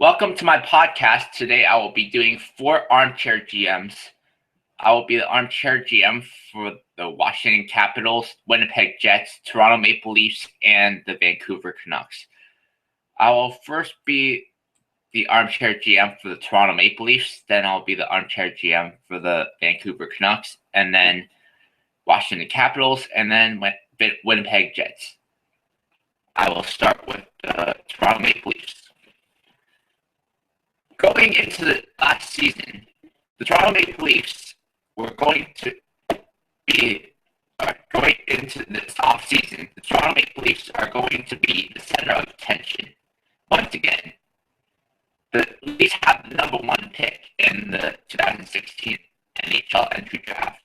Welcome to my podcast. Today I will be doing 4 armchair GMs. I will be the armchair GM for the Washington Capitals, Winnipeg Jets, Toronto Maple Leafs, and the Vancouver Canucks. I will first be the armchair GM for the Toronto Maple Leafs, then I'll be the armchair GM for the Vancouver Canucks, and then Washington Capitals, and then Winnipeg Jets. I will start with the Toronto Maple Leafs. Going into the last season, the Toronto Maple Leafs were going into this offseason. The Toronto Maple Leafs are going to be the center of attention once again. The Leafs have the number 1 pick in the 2016 NHL entry draft,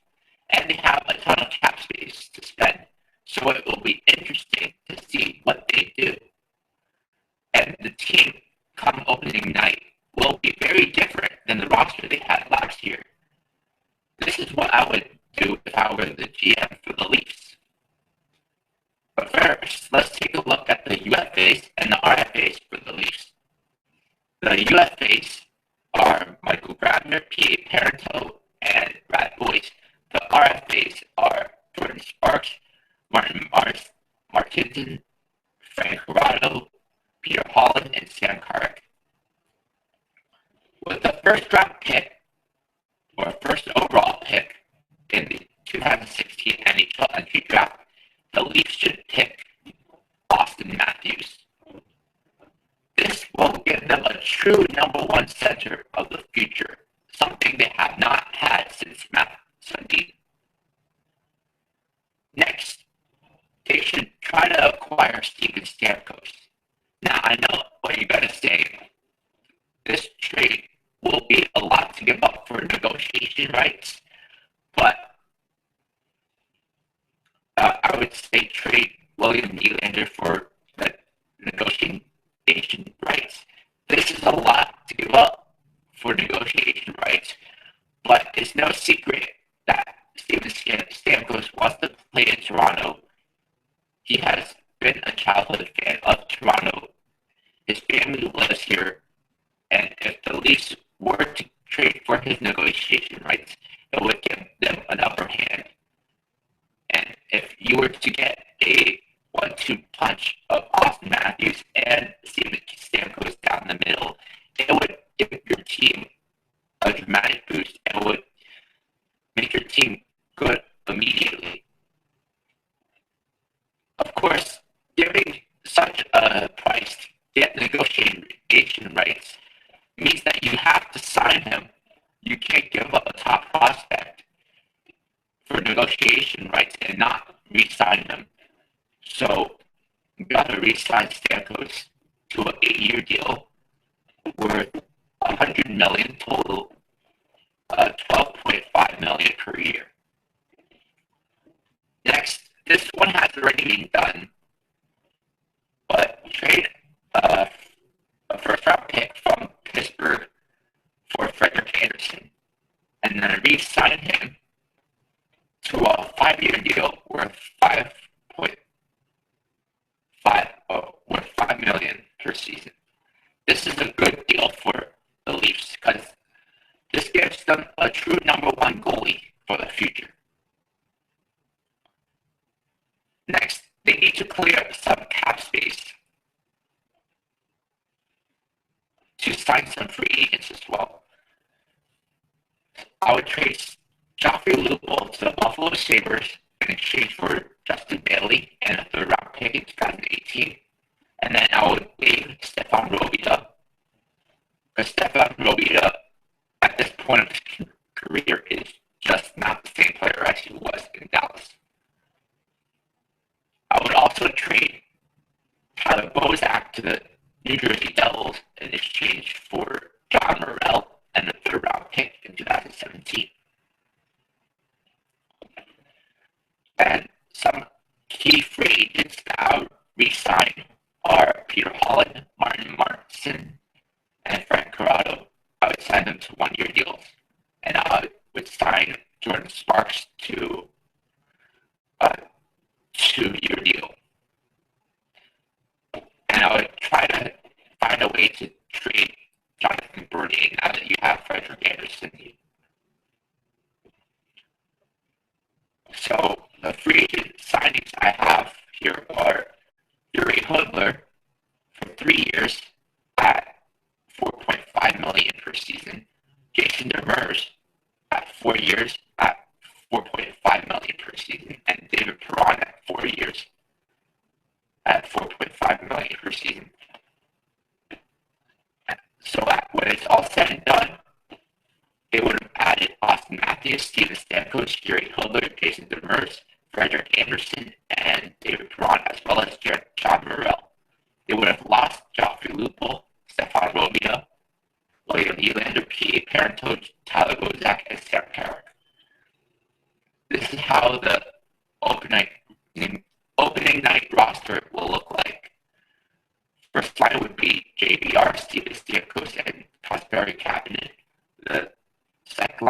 and they have a ton of cap space to spend. So it will be interesting to see what they do. And the team, come opening night, will be very different than the roster they had last year. This is what I would do if I were the GM for the Leafs. But first, let's take a look at the UFAs and the RFAs for the Leafs. The UFAs are Michael Grabner, P.A. Parenteau, and Brad Boyce. The RFAs are Jordan Sparks, Martin Markinson, Frank Corrado, Peter Holland, and Sam Carrick. With the first round pick, or first overall pick, in the 2016 NHL entry draft, the Leafs should pick Austin Matthews. This will give them a true number 1 center of the future, something they have not had since Matt Sundin. Next, they should try to acquire Steven Stamkos. Now, I know what you're going to say. This trade will be a lot to give up for negotiation rights, but I would say trade William Nylander for the negotiation rights. This is a lot to give up for negotiation rights, but it's no secret that Steven Stamkos wants to play in Toronto. He has been a childhood fan of Toronto. His family lives here, and if the Leafs were to trade for his negotiation rights, it would give them an upper hand. And if you were to get a 1-2 punch of Austin Matthews and Steven Stamkos down the middle, it would give your team a dramatic boost and would make your team good immediately. Of course, giving such a price to get negotiation rights means that you have to sign him. You can't give up a top prospect for negotiation rights and not re-sign him. So you got to re-sign Stamkos to an 8-year deal worth $100 million total, $12.5 million per year. Next, this one has already been done, but trade a first-round pick from Pittsburgh for Frederik Andersen, and then re-sign him to a 5-year deal worth $5 million per season. This is a good deal for the Leafs because this gives them a true number 1 goalie for the future. Next, they need to clear up some cap space to sign some free agents as well. I would trade Joffrey Lupul to the Buffalo Sabres in exchange for Justin Bailey and a 3rd-round pick in 2018. And then I would waive Stefan Rovita, because Stefan Rovita, at this point of his career, is just not the same player as he was in Dallas. I would also trade Tyler Bozak to the New Jersey Devils in exchange for John Morrell and the 3rd-round pick in 2017. And some key free agents that I would re-sign are Peter Holland, Martin Markstrom, and Frank Corrado. I would sign them to 1-year deals. And I would sign Jordan Sparks to a 2-year deal. And I would try to find a way to trade Bernier now that you have Frederik Andersen. So the free agent signings I have here are Laich-Holland-Greening for 3 years at $4.5 million per season. Jason Demers at 4 years at $4.5 million per season, and David Perron at 4 years at $4.5 million per season. So when it's all said and done, they would have added Austin Matthews, Sedin-H Laich-Holland-Greening, Jason Demers, Frederik Andersen, and David Perron, as well as John Merrill. They would have lost Joffrey Lupul, Stefan Romeo, William Nylander, P.A. Parentoge, Tyler Bozak, and Sam Carrick. This is how the opening night roster will look like. First line would be JVR-Stamkos-K Kapanen. The second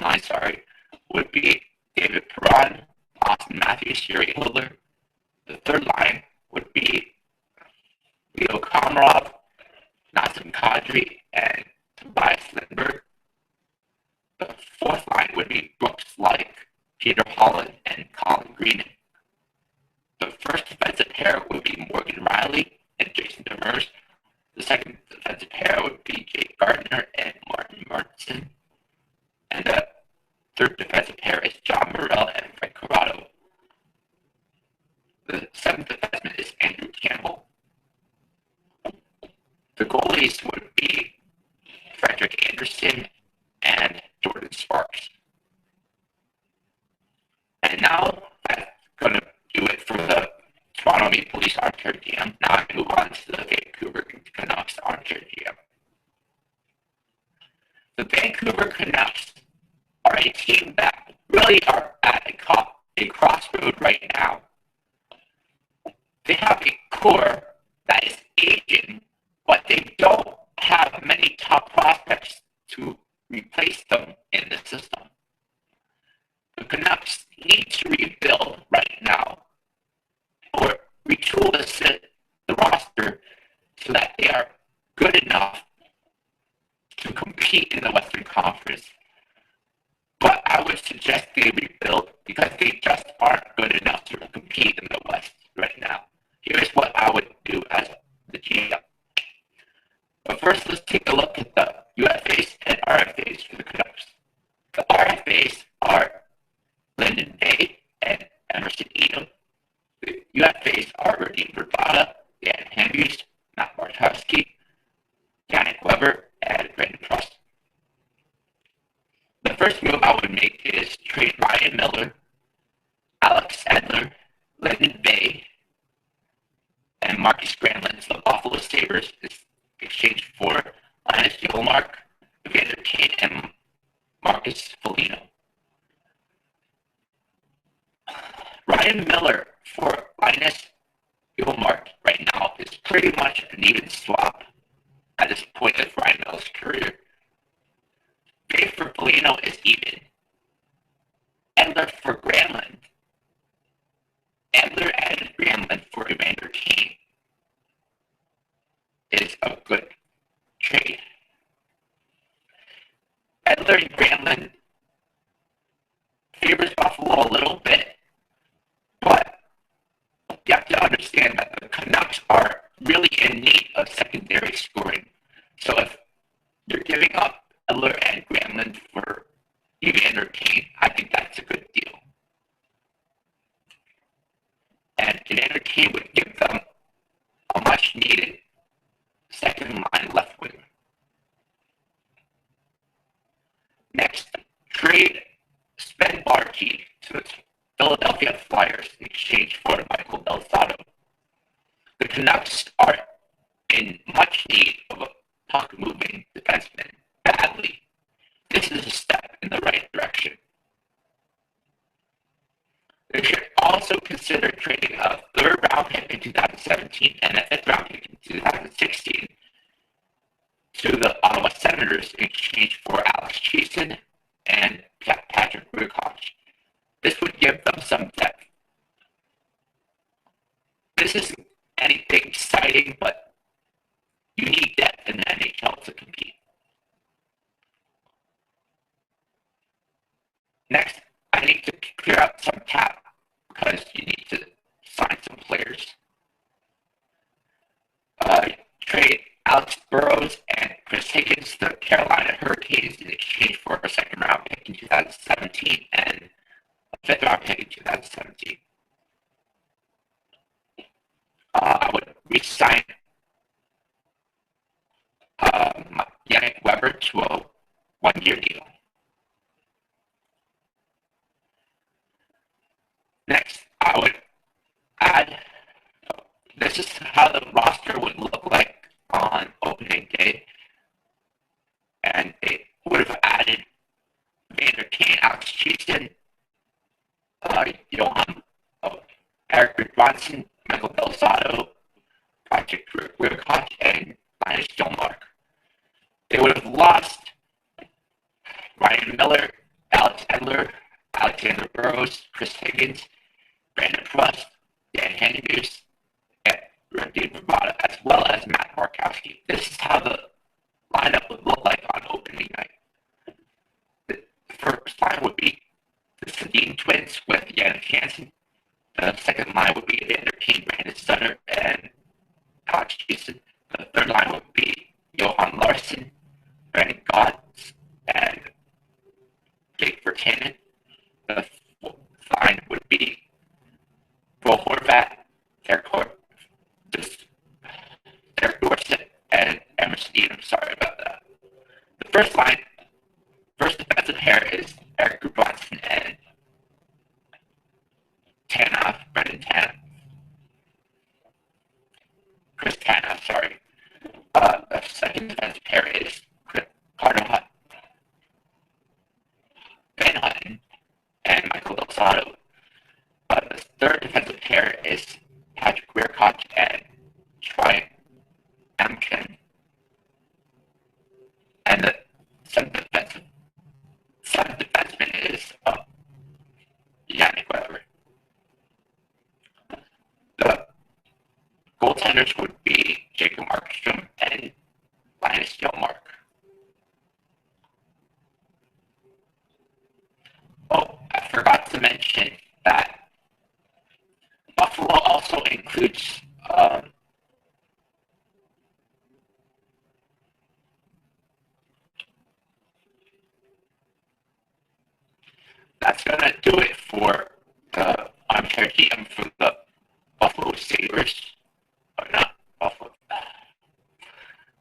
line would be David Perron, Austin Matthews, Laich-Holland-Greening. The third line would be Leo Komarov, Nazem Kadri, and Tobias Lindberg. The fourth line would be Brooks Laich, Peter Holland, and Colin Greening. The first defensive pair would be Morgan Rielly and Jason Demers. The second defensive pair would be Jake Gardiner and Martin Martinson. And the third defensive pair is John Merrill and Merrill-Corrado. The seventh defenseman is Andrew Campbell. The goalies would be Frederik Andersen and Jordan Sparks. And now that's going to do it for the Toronto Maple Leafs Armchair GM. Now I move on to the Vancouver Canucks Armchair GM. The Vancouver Canucks are a team that really are at a crossroad right now. They have a core that is aging, but they don't have many top prospects to replace them in the system. The Canucks need to rebuild right now or retool the roster so that they are good enough to compete in the Western Conference. But I would suggest they rebuild because they just aren't good enough to compete in the West right now. Here's what I would do as the GM. But first, let's take a look at the UFAs and RFAs for the Canucks. The RFAs are Lyndon Bay and Emerson Edom. The UFAs are Radim Vrbata, Dan Hamhuis, Matt Bartkowski, Yannick Weber, and Brandon Trust. The first move I would make is trade Ryan Miller, Alex Edler, Lyndon Bay, and Marcus Granlund to the Buffalo Sabres in exchange for Linus Ullmark, Evander Kane, and Marcus Foligno. Ryan Miller for Linus Ullmark right now is pretty much an even swap at this point of Ryan Miller's career. Bay for Foligno is even. Edler for Granlund. Edler and Granlund for Evander Kane is a good trade. Edler and Granlund favors Buffalo a little bit, but you have to understand that the Canucks are really in need of secondary scoring. So if you're giving up Edler and Granlund for Evander Kane, I think that's a good deal. And Evander Kane would give them a much needed second line left wing. Next, trade Sven Barkey to the Philadelphia Flyers in exchange for Michael Del Zotto. The Canucks are in much need of a puck-moving defenseman badly. This is a step in the right direction. They should also consider trading a third-round pick in 2017 and a fifth-round pick in 2016 to the Ottawa Senators in exchange for Alex Chiasson and Patrick Burakovsky. This would give them some depth. This isn't anything exciting, but you need depth in the NHL clear out some cap because you need to sign some players. Trade Alex Burrows and Chris Higgins to the Carolina Hurricanes in exchange for a second-round pick in 2017 and a fifth-round pick in 2017. I would re-sign Yannick Weber to a one-year deal. Next, I would add, this is how the roster would look like on opening day, and they would have added Vander Kane, Alex Chiasson, Eric Gudbranson, Michael-Del Zotto, Project Wiercioch, and Linus Ullmark. They would have lost Ryan Miller, Alex Edler, Alexander Burrows, Chris Higgins, Brandon Prust, Dan Hamhuis, and Reilly-Demers, as well as Matt Burakovsky. This is how the lineup would look like on opening night. The first line would be the Sedin twins with Jannik Hansen. The second line would be Vander Kane, Brandon Sutter, and Alex Chiasson. The third line would be Johan Larsson, Brandon Gaunce, and Wiercioch-Virtanen. The fourth line would be Perrault-Horvat, Derek Dorsett, and Emerson. Sorry about that. The first defensive pair is Eric Gudbranson and Brendan Chris Tanev, sorry. The second defensive pair is Carter Van Hutton and Michael-Del Zotto. The third defensive pair is Patrick Wiercioch and Tryamkin. And the seventh defenseman is Yannick Weber. The goaltenders would be Jacob Markstrom and Linus Ullmark. Oh, I forgot to mention that Buffalo also includes that's going to do it for the Armchair GM for the Buffalo Sabres. Or not Buffalo.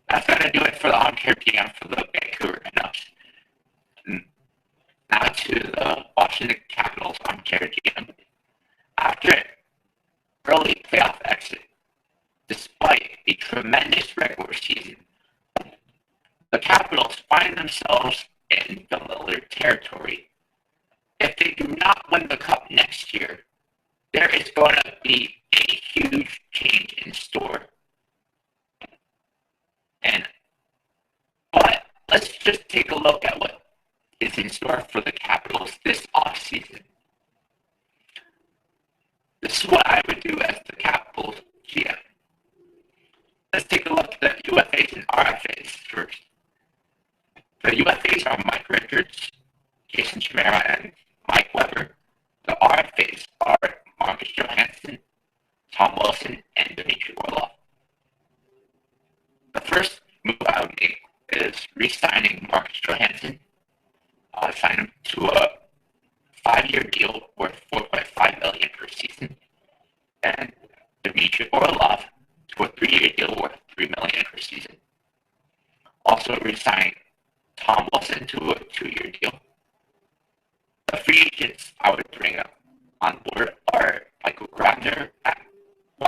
That's going to do it for the Armchair GM for the Vancouver Canucks. Now to the Washington Capitals Armchair GM. After an early playoff exit, despite a tremendous regular season, the Capitals find themselves in familiar territory. If they do not win the Cup next year, there is going to be a huge change in store. But let's just take a look at what is in store for the Capitals this offseason. This is what I would do as the Capitals GM. Let's take a look at the UFAs and RFAs first. The UFAs are Mike Richards, Jason Chimera, and Mike Weber. The RFAs are Marcus Johansson, Tom Wilson, and Dmitry Orlov. The first move I would make is re-signing Marcus Johansson. I'll sign him to a 5-year deal worth $4.5 million per season, and Dmitry Orlov to a 3-year deal worth $3 million per season. Also re-signing Tom Wilson to a 2-year deal. The free agents I would bring up on board are Michael Grabner at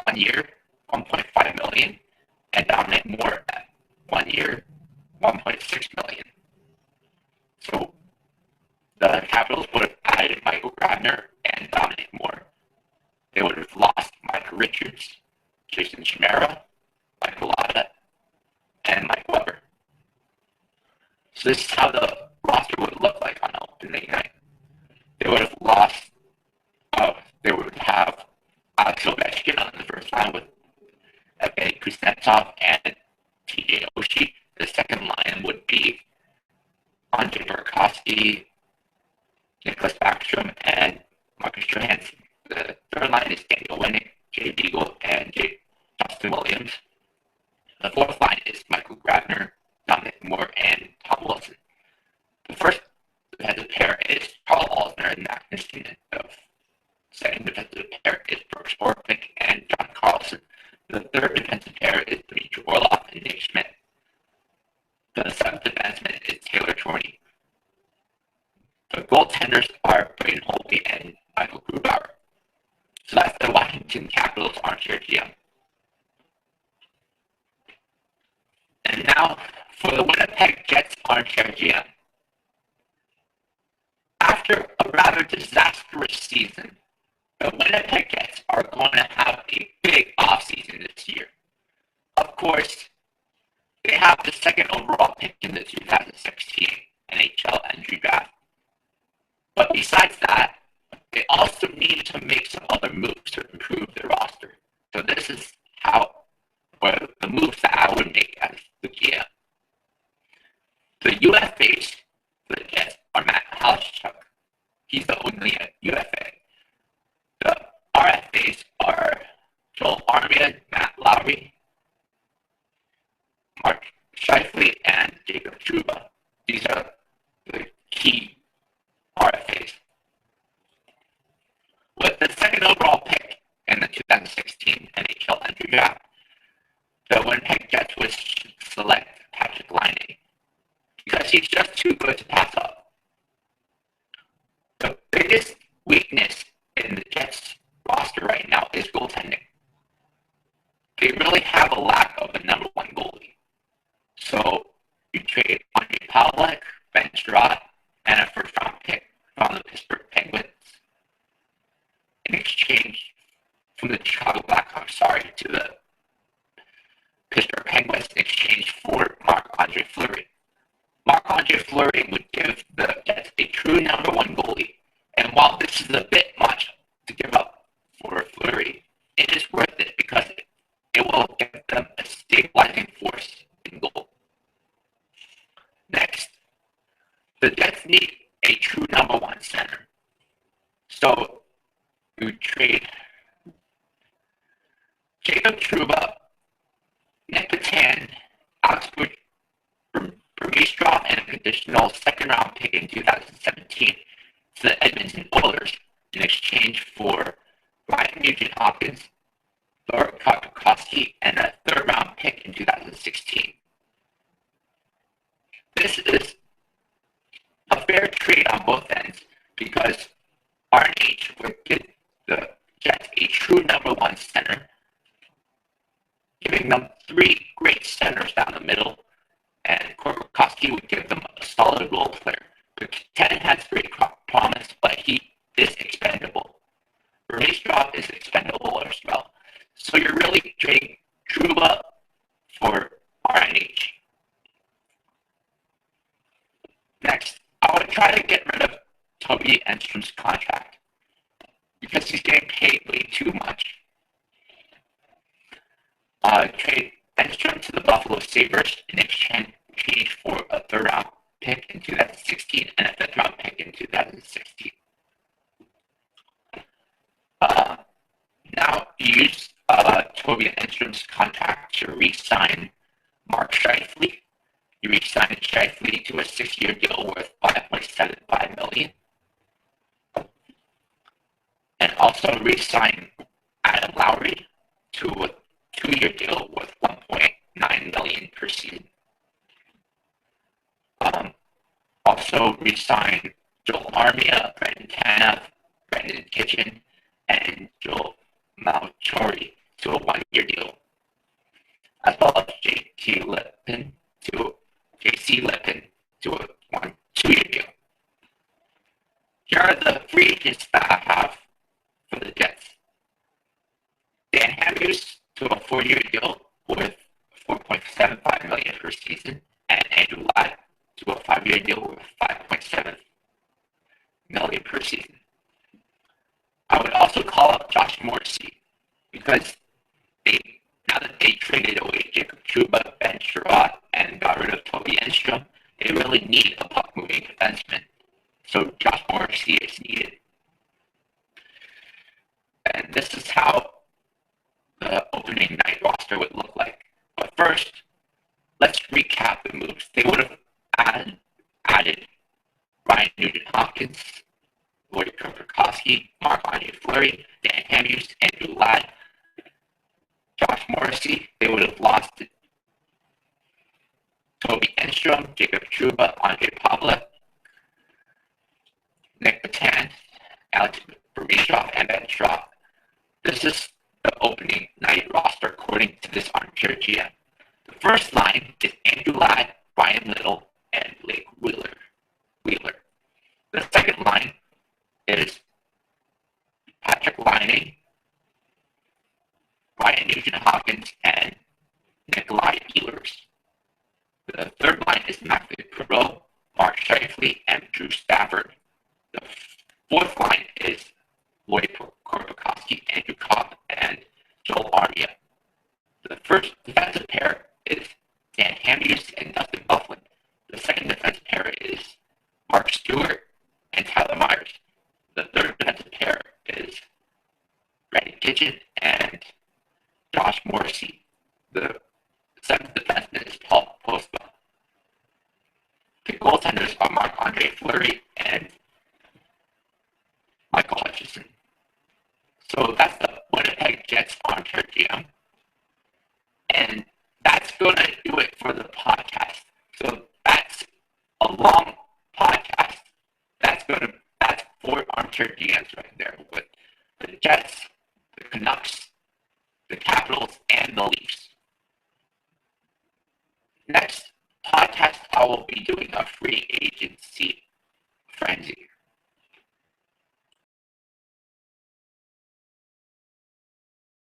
1 year, $1.5 million, and Dominic Moore at 1 year, $1.6 million. So the Capitals would have added Michael Grabner and Dominic Moore. They would have lost Mike Richards, Jason Chimera, Michael Latta, and Mike Weber. So this is how the roster would look like on opening night. They would have lost, they would have Alex Ovechkin on the first line with Winnik-Beagle-Williams and TJ Oshie. The second line would be Andre Burakovsky, Nicholas Backstrom, and Markstrom. The third line is Daniel Winnik, Jay Beagle, and Justin Williams. The fourth line is Michael Grabner, Dominic Moore, and Tom Wilson. The first defensive pair is Carl Alzner and Niskanen. The second defensive pair is Brooks Orpik and John Carlson. The third defensive pair is Dmitry Orlov and Nate Schmidt. The seventh defenseman is Taylor Torney. The goaltenders are Braden Holtby and Michael Grubauer. So that's the Washington Capitals Armchair GM. And now for the Winnipeg Jets Armchair GM. After a rather disastrous season, the Winnipeg Jets are going to have a big offseason this year. Of course, they have the second overall pick in the 2016 NHL entry draft. But besides that, they also need to make some other moves to improve their roster. So this is the moves that I would make as the GM. The UFAs for the Jets are Matt Halschuk. He's the only UFA. The RFAs are Joel Armia, Matt Lowry, Mark Scheifele, and Jacob Trouba. These are the key RFAs. With the second overall pick in the 2016 NHL entry draft, the Winnipeg Jets would select Patrick Laine because he's just too good to pass up. The biggest weakness in the Jets roster right now is goaltending. They really have a lack of a number one goalie. So you trade Andre Pavelec, Ben Sherratt, and a first round pick from the Pittsburgh Penguins in exchange from the Chicago Blackhawks, to the Pittsburgh Penguins in exchange for Marc-Andre Fleury. Marc-Andre Fleury would give the Jets a true number one goalie. And while this is a bit much to give up for Fleury, it is worth it because it will give them a stabilizing force in goal. Next, the Jets need a true number one center. So you trade Jacob Trouba, Nick Petan, Alex Burmistrov, and a conditional second round pick in 2017 to the Edmonton Oilers in exchange for Ryan Nugent-Hopkins, Korpikoski, and a third round pick in 2016. This is a fair trade on both ends because RNH would give the Jets a true number one center, giving them three great centers down the middle, and Korpikoski would give them a solid role player. But Ken has great promise, but he is expendable. Burmistrov is expendable as well. So you're really trading Trouba for RNH. Next, I would try to get rid of Toby Enstrom's contract because he's getting paid way too much. Trade Enstrom to the Buffalo Sabres in exchange for a third round pick in 2016 and a fifth round pick in 2016. Now use Toby Enstrom's contract to re-sign Mark Scheifele. You re-sign Scheifele to a 6-year deal worth $5.75 million. And also re-sign Adam Lowry to a 2-year deal worth $1.9 million per season. Also re-sign Joel Armia, Brendan Tanev, Brendan Kitchen, and Joel Malchori to a 1-year deal, as well as JC Lippin to a 2-year deal. Here are the free agents that I have for the Jets. Dan Hamhuis to a 4-year deal worth $4.75 million per season, and Andrew Ladd to a 5-year deal worth $5.7 million per season. I would also call up Josh Morrissey because now that they traded away Jacob Trouba, Ben Sherratt, and got rid of Toby Enstrom, they really need a puck-moving defenseman. So Josh Morrissey is needed. And this is how the opening night roster would look like. But first, let's recap the moves. They would have added Ryan Nugent-Hopkins, Lloyd Korpikoski, Marc-Andre Fleury, Dan Hamhuis, Andrew Ladd, Josh Morrissey. They would have lost Toby Enstrom, Jacob Trouba, Andre Pavla, Nick Patan, Alex Bermishov, and Ben Schropp. This is the opening night roster according to this Armchair GM. The first line is Andrew Ladd, Brian Little, and Blake Wheeler. The second line is Patrick Laine, Ryan Nugent-Hopkins, and Nikolai Ehlers. The third line is Matthew Perrault, Mark Scheifele, and Drew Stafford. The fourth line is Lloyd Korpikoski, Andrew Copp, and Joel Armia. The first defensive pair is Dan Hamhuis and Dustin Byfuglien. The second defensive pair is Mark Stewart and Tyler Myers. The third defensive pair is Randy Kitchen and Josh Morrissey. The seventh defenseman is Paul Postma. The goaltenders are Marc-Andre Fleury and Michael Hutchinson. So that's the Winnipeg Jets Armchair GM. And that's going to do it for the podcast. So that's a long podcast. That's 4 Armchair GMs right there with the Jets, the Canucks, the Capitals, and the Leafs. Next podcast, I will be doing a free agency